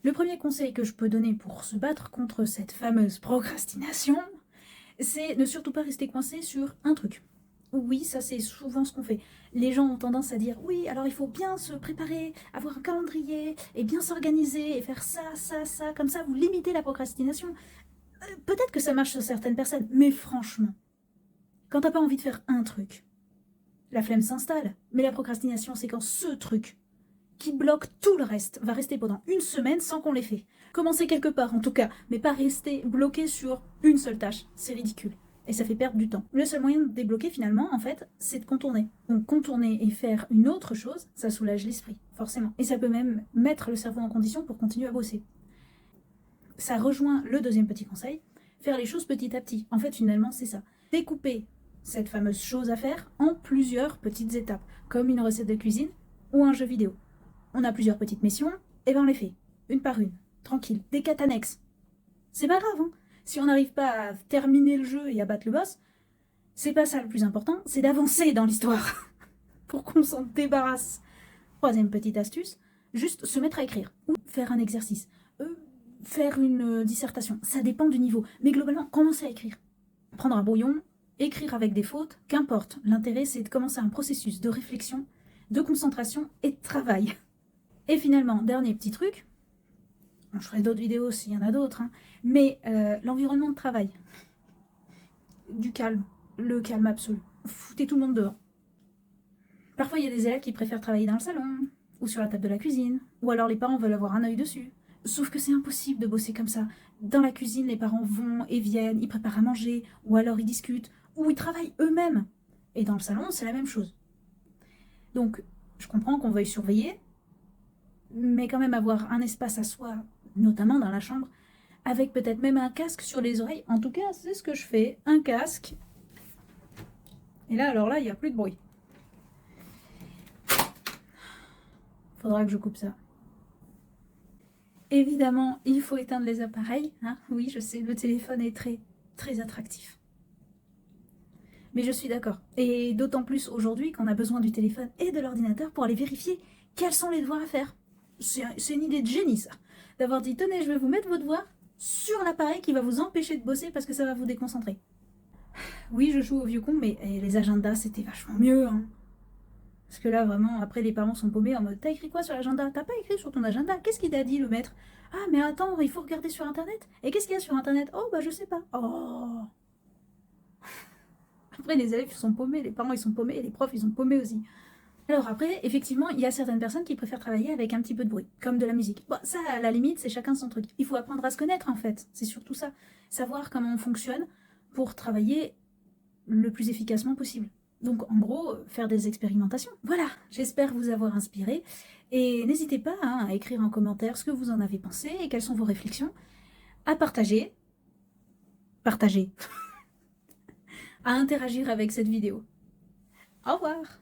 Le premier conseil que je peux donner pour se battre contre cette fameuse procrastination, c'est ne surtout pas rester coincé sur un truc. Oui, ça c'est souvent ce qu'on fait. Les gens ont tendance à dire oui, alors il faut bien se préparer, avoir un calendrier et bien s'organiser et faire ça, ça, ça, comme ça vous limitez la procrastination. Peut-être que ça marche sur certaines personnes, mais franchement, quand t'as pas envie de faire un truc, la flemme s'installe. Mais la procrastination, c'est quand ce truc qui bloque tout le reste va rester pendant une semaine sans qu'on l'ait fait. Commencer quelque part en tout cas, mais pas rester bloqué sur une seule tâche. C'est ridicule. Et ça fait perdre du temps. Le seul moyen de débloquer finalement, en fait, c'est de contourner. Donc contourner et faire une autre chose, ça soulage l'esprit, forcément. Et ça peut même mettre le cerveau en condition pour continuer à bosser. Ça rejoint le deuxième petit conseil, faire les choses petit à petit. En fait, finalement, c'est ça. Découper cette fameuse chose à faire en plusieurs petites étapes, comme une recette de cuisine ou un jeu vidéo. On a plusieurs petites missions, et ben on les fait, une par une, tranquille, des quêtes annexes. C'est pas grave, hein. Si on n'arrive pas à terminer le jeu et à battre le boss, c'est pas ça le plus important, c'est d'avancer dans l'histoire, pour qu'on s'en débarrasse. Troisième petite astuce, juste se mettre à écrire, ou faire un exercice, faire une dissertation, ça dépend du niveau, mais globalement, commencer à écrire. Prendre un brouillon, écrire avec des fautes, qu'importe, l'intérêt c'est de commencer un processus de réflexion, de concentration et de travail. Et finalement, dernier petit truc, je ferai d'autres vidéos s'il y en a d'autres, hein, mais l'environnement de travail. Du calme, le calme absolu. Foutez tout le monde dehors. Parfois, il y a des élèves qui préfèrent travailler dans le salon, ou sur la table de la cuisine, ou alors les parents veulent avoir un œil dessus. Sauf que c'est impossible de bosser comme ça. Dans la cuisine, les parents vont et viennent, ils préparent à manger, ou alors ils discutent, ou ils travaillent eux-mêmes. Et dans le salon, c'est la même chose. Donc, je comprends qu'on veuille surveiller, mais quand même avoir un espace à soi, notamment dans la chambre, avec peut-être même un casque sur les oreilles. En tout cas, c'est ce que je fais, un casque. Et là, alors là, il n'y a plus de bruit. Faudra que je coupe ça. Évidemment, il faut éteindre les appareils, hein. Oui, je sais, le téléphone est très, très attractif. Mais je suis d'accord. Et d'autant plus aujourd'hui qu'on a besoin du téléphone et de l'ordinateur pour aller vérifier quels sont les devoirs à faire. C'est une idée de génie, ça. D'avoir dit, tenez, je vais vous mettre vos devoirs sur l'appareil qui va vous empêcher de bosser parce que ça va vous déconcentrer. Oui, je joue au vieux con, mais les agendas, c'était vachement mieux, hein. Parce que là, vraiment, après, les parents sont paumés en mode, t'as écrit quoi sur l'agenda? T'as pas écrit sur ton agenda? Qu'est-ce qu'il t'a dit, le maître? Ah, mais attends, il faut regarder sur Internet. Et qu'est-ce qu'il y a sur Internet? Oh, bah, je sais pas. Oh. Après, les élèves, ils sont paumés, les parents, ils sont paumés, et les profs, ils sont paumés aussi. Alors après, effectivement, il y a certaines personnes qui préfèrent travailler avec un petit peu de bruit, comme de la musique. Bon, ça, à la limite, c'est chacun son truc. Il faut apprendre à se connaître, en fait. C'est surtout ça. Savoir comment on fonctionne pour travailler le plus efficacement possible. Donc, en gros, faire des expérimentations. Voilà, j'espère vous avoir inspiré. Et n'hésitez pas, hein, à écrire en commentaire ce que vous en avez pensé et quelles sont vos réflexions. À partager. Partager. À interagir avec cette vidéo. Au revoir!